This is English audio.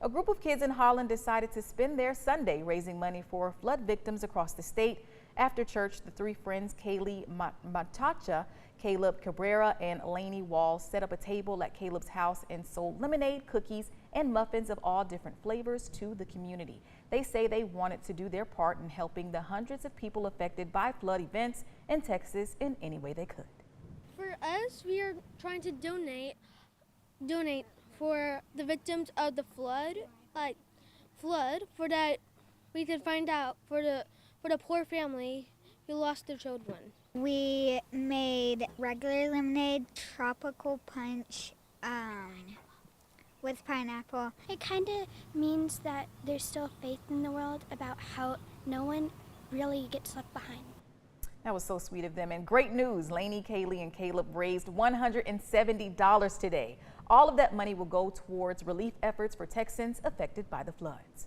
A group of kids in Holland decided to spend their Sunday raising money for flood victims across the state. After church, the three friends, Kaylee Matacha, Caleb Cabrera, and Lainey Walls, set up a table at Caleb's house and sold lemonade, cookies, and muffins of all different flavors to the community. They say they wanted to do their part in helping the hundreds of people affected by flood events in Texas in any way they could. For us, we are trying to donate for the victims of the flood, for that we could find out for the poor family who lost their children. We made regular lemonade, tropical punch, with pineapple. It kind of means that there's still faith in the world about how no one really gets left behind. That was so sweet of them. And great news, Lainey, Kaylee, and Caleb raised $170 today. All of that money will go towards relief efforts for Texans affected by the floods.